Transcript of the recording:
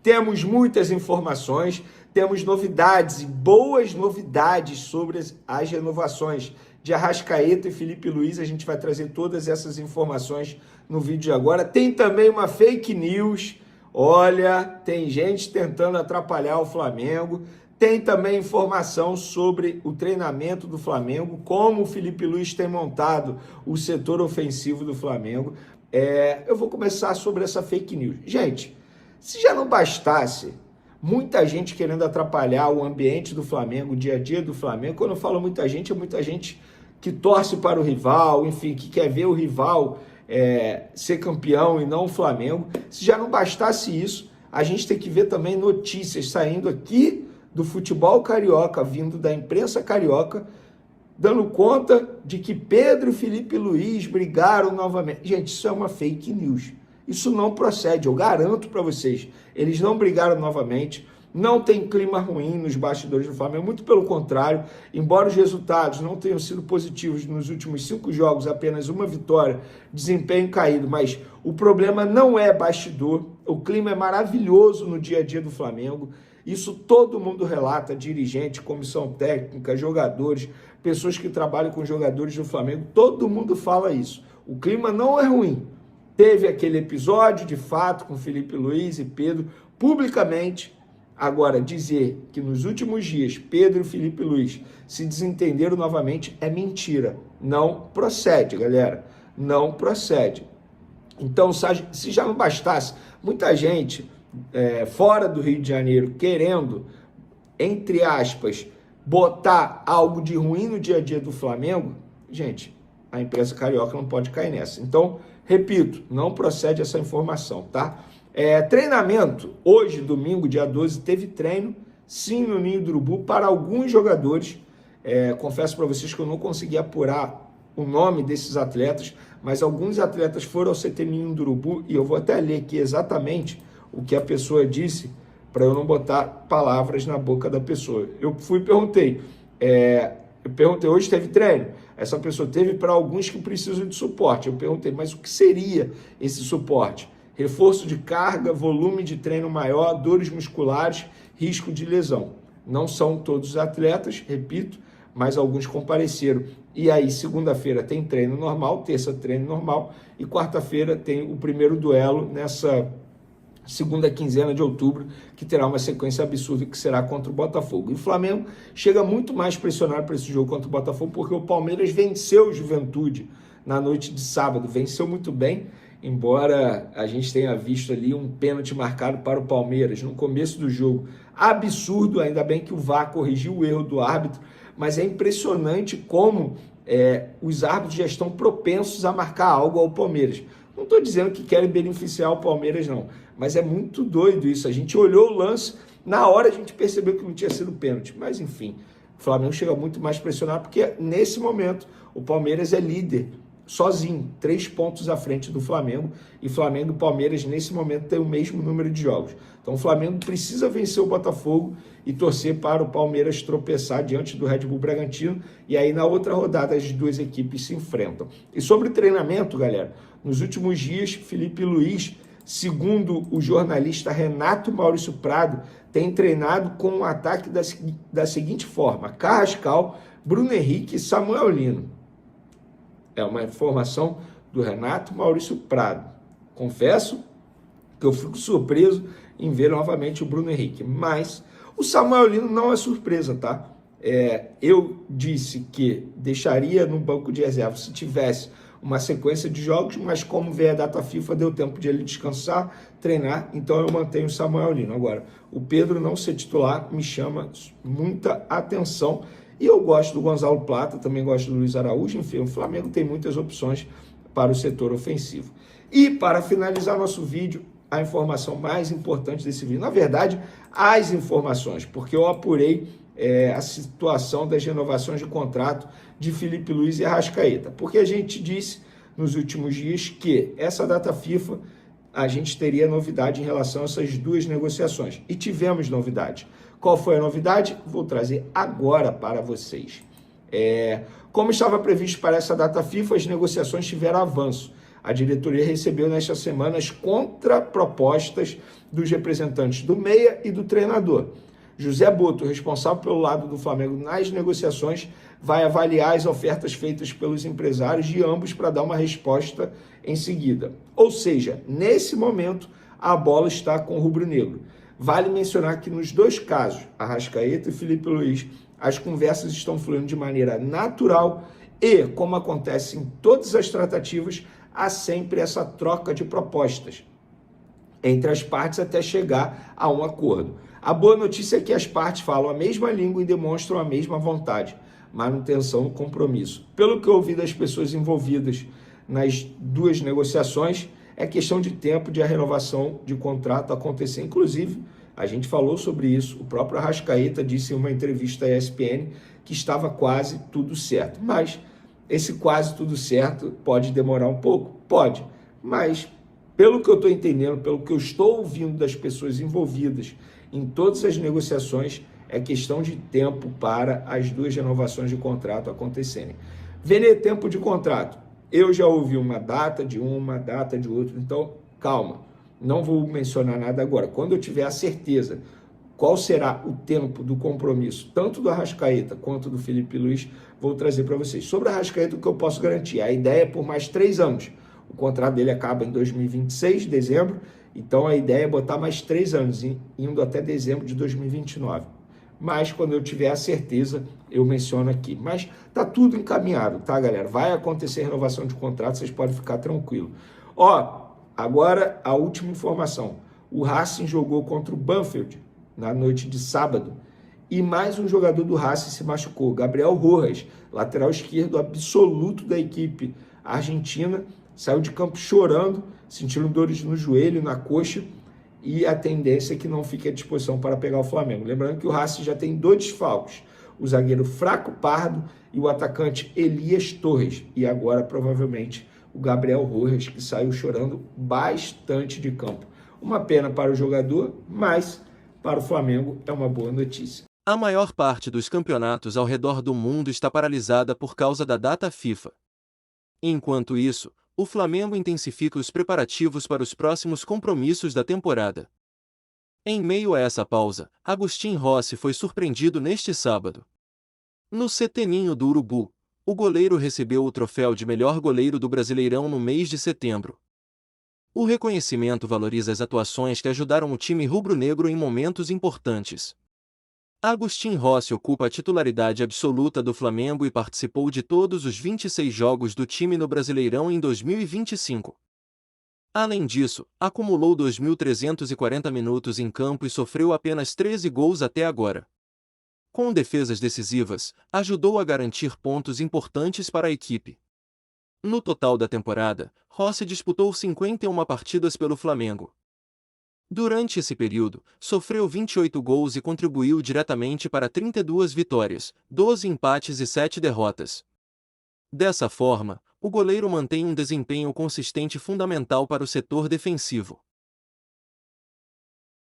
temos muitas informações, temos novidades e boas novidades sobre as renovações de Arrascaeta e Felipe Luiz. A gente vai trazer todas essas informações no vídeo de agora. Tem também uma fake news. Olha, tem gente tentando atrapalhar o Flamengo. Tem também informação sobre o treinamento do Flamengo, como o Felipe Luiz tem montado o setor ofensivo do Flamengo. Eu vou começar sobre essa fake news. Gente, se já não bastasse muita gente querendo atrapalhar o ambiente do Flamengo, o dia a dia do Flamengo, quando eu falo muita gente, é muita gente que torce para o rival, enfim, que quer ver o rival ser campeão e não o Flamengo. Se já não bastasse isso, a gente tem que ver também notícias saindo aqui do futebol carioca, vindo da imprensa carioca, dando conta de que Pedro e Felipe Luiz brigaram novamente. Gente, isso é uma fake news. Isso não procede, eu garanto para vocês. Eles não brigaram novamente, não tem clima ruim nos bastidores do Flamengo, muito pelo contrário, embora os resultados não tenham sido positivos nos últimos 5 jogos, apenas uma vitória, desempenho caído, mas o problema não é bastidor, o clima é maravilhoso no dia a dia do Flamengo, isso todo mundo relata, dirigente, comissão técnica, jogadores, pessoas que trabalham com jogadores do Flamengo, todo mundo fala isso. O clima não é ruim. Teve aquele episódio, de fato, com Felipe Luiz e Pedro, publicamente. Agora, dizer que nos últimos dias Pedro e Felipe Luiz se desentenderam novamente é mentira. Não procede, galera. Não procede. Então, se já não bastasse muita gente fora do Rio de Janeiro querendo, entre aspas, botar algo de ruim no dia a dia do Flamengo, gente, a imprensa carioca não pode cair nessa. Então, repito, não procede essa informação, tá? Treinamento, hoje, domingo, dia 12, teve treino, sim, no Ninho do Urubu, para alguns jogadores. Confesso para vocês que eu não consegui apurar o nome desses atletas, mas alguns atletas foram ao CT Ninho do Urubu, e eu vou até ler aqui exatamente o que a pessoa disse, para eu não botar palavras na boca da pessoa. Eu fui e perguntei, hoje teve treino? Essa pessoa teve para alguns que precisam de suporte. Eu perguntei, mas o que seria esse suporte? Reforço de carga, volume de treino maior, dores musculares, risco de lesão. Não são todos os atletas, repito, mas alguns compareceram. E aí, segunda-feira tem treino normal, terça treino normal, e quarta-feira tem o primeiro duelo nessa segunda quinzena de outubro, que terá uma sequência absurda que será contra o Botafogo. E o Flamengo chega muito mais pressionado para esse jogo contra o Botafogo, porque o Palmeiras venceu o Juventude na noite de sábado, venceu muito bem, embora a gente tenha visto ali um pênalti marcado para o Palmeiras no começo do jogo. Absurdo, ainda bem que o VAR corrigiu o erro do árbitro, mas é impressionante como os árbitros já estão propensos a marcar algo ao Palmeiras. Não estou dizendo que querem beneficiar o Palmeiras, não, mas é muito doido isso. A gente olhou o lance, na hora a gente percebeu que não tinha sido pênalti, mas enfim, o Flamengo chega muito mais pressionado, porque nesse momento o Palmeiras é líder, sozinho, 3 pontos à frente do Flamengo, e Flamengo e Palmeiras nesse momento têm o mesmo número de jogos. Então o Flamengo precisa vencer o Botafogo e torcer para o Palmeiras tropeçar diante do Red Bull Bragantino, e aí na outra rodada as duas equipes se enfrentam. E sobre treinamento, galera, nos últimos dias Felipe Luiz, segundo o jornalista Renato Maurício Prado, tem treinado com um ataque da seguinte forma: Carrascal, Bruno Henrique e Samuel Lino. É uma informação do Renato Maurício Prado. Confesso que eu fico surpreso em ver novamente o Bruno Henrique, mas o Samuel Lino não é surpresa, tá? Eu disse que deixaria no banco de reserva se tivesse uma sequência de jogos, mas como veio a data FIFA, deu tempo de ele descansar, treinar, então eu mantenho o Samuel Lino. Agora, o Pedro não ser titular me chama muita atenção, e eu gosto do Gonzalo Plata, também gosto do Luiz Araújo, enfim, o Flamengo tem muitas opções para o setor ofensivo. E para finalizar nosso vídeo, a informação mais importante desse vídeo, na verdade, as informações, porque eu apurei a situação das renovações de contrato de Felipe Luiz e Arrascaeta, porque a gente disse nos últimos dias que essa data FIFA a gente teria novidade em relação a essas duas negociações, e tivemos novidade. Qual foi a novidade? Vou trazer agora para vocês. Como estava previsto para essa data FIFA, as negociações tiveram avanço. A diretoria recebeu nesta semana as contrapropostas dos representantes do meia e do treinador. José Boto, responsável pelo lado do Flamengo nas negociações, vai avaliar as ofertas feitas pelos empresários de ambos para dar uma resposta em seguida. Ou seja, nesse momento, a bola está com o rubro-negro. Vale mencionar que nos dois casos, Arrascaeta e Filipe Luís, as conversas estão fluindo de maneira natural e, como acontece em todas as tratativas, há sempre essa troca de propostas entre as partes até chegar a um acordo. A boa notícia é que as partes falam a mesma língua e demonstram a mesma vontade, manutenção do compromisso. Pelo que eu ouvi das pessoas envolvidas nas duas negociações, é questão de tempo de a renovação de contrato acontecer. Inclusive, a gente falou sobre isso, o próprio Arrascaeta disse em uma entrevista à ESPN que estava quase tudo certo. Mas esse quase tudo certo pode demorar um pouco? Pode, mas pelo que eu estou entendendo, pelo que eu estou ouvindo das pessoas envolvidas em todas as negociações, é questão de tempo para as duas renovações de contrato acontecerem. Vene, tempo de contrato. Eu já ouvi uma data de outra, então calma, não vou mencionar nada agora. Quando eu tiver a certeza qual será o tempo do compromisso, tanto do Arrascaeta quanto do Filipe Luís, vou trazer para vocês. Sobre o Arrascaeta, o que eu posso garantir? A ideia é por mais 3 anos. O contrato dele acaba em 2026, dezembro, então a ideia é botar mais 3 anos, indo até dezembro de 2029. Mas quando eu tiver a certeza, eu menciono aqui. Mas tá tudo encaminhado, tá, galera? Vai acontecer renovação de contrato, vocês podem ficar tranquilos. Ó, agora a última informação. O Racing jogou contra o Banfield na noite de sábado e mais um jogador do Racing se machucou, Gabriel Rojas, lateral esquerdo absoluto da equipe argentina, saiu de campo chorando, sentindo dores no joelho, na coxa, e a tendência é que não fique à disposição para pegar o Flamengo. Lembrando que o Racing já tem 2 desfalques, o zagueiro Fraco Pardo e o atacante Elias Torres, e agora provavelmente o Gabriel Rojas, que saiu chorando bastante de campo. Uma pena para o jogador, mas para o Flamengo é uma boa notícia. A maior parte dos campeonatos ao redor do mundo está paralisada por causa da data FIFA. Enquanto isso, o Flamengo intensifica os preparativos para os próximos compromissos da temporada. Em meio a essa pausa, Agustin Rossi foi surpreendido neste sábado. No CT Ninho do Urubu, o goleiro recebeu o troféu de melhor goleiro do Brasileirão no mês de setembro. O reconhecimento valoriza as atuações que ajudaram o time rubro-negro em momentos importantes. Agustin Rossi ocupa a titularidade absoluta do Flamengo e participou de todos os 26 jogos do time no Brasileirão em 2025. Além disso, acumulou 2.340 minutos em campo e sofreu apenas 13 gols até agora. Com defesas decisivas, ajudou a garantir pontos importantes para a equipe. No total da temporada, Rossi disputou 51 partidas pelo Flamengo. Durante esse período, sofreu 28 gols e contribuiu diretamente para 32 vitórias, 12 empates e 7 derrotas. Dessa forma, o goleiro mantém um desempenho consistente fundamental para o setor defensivo.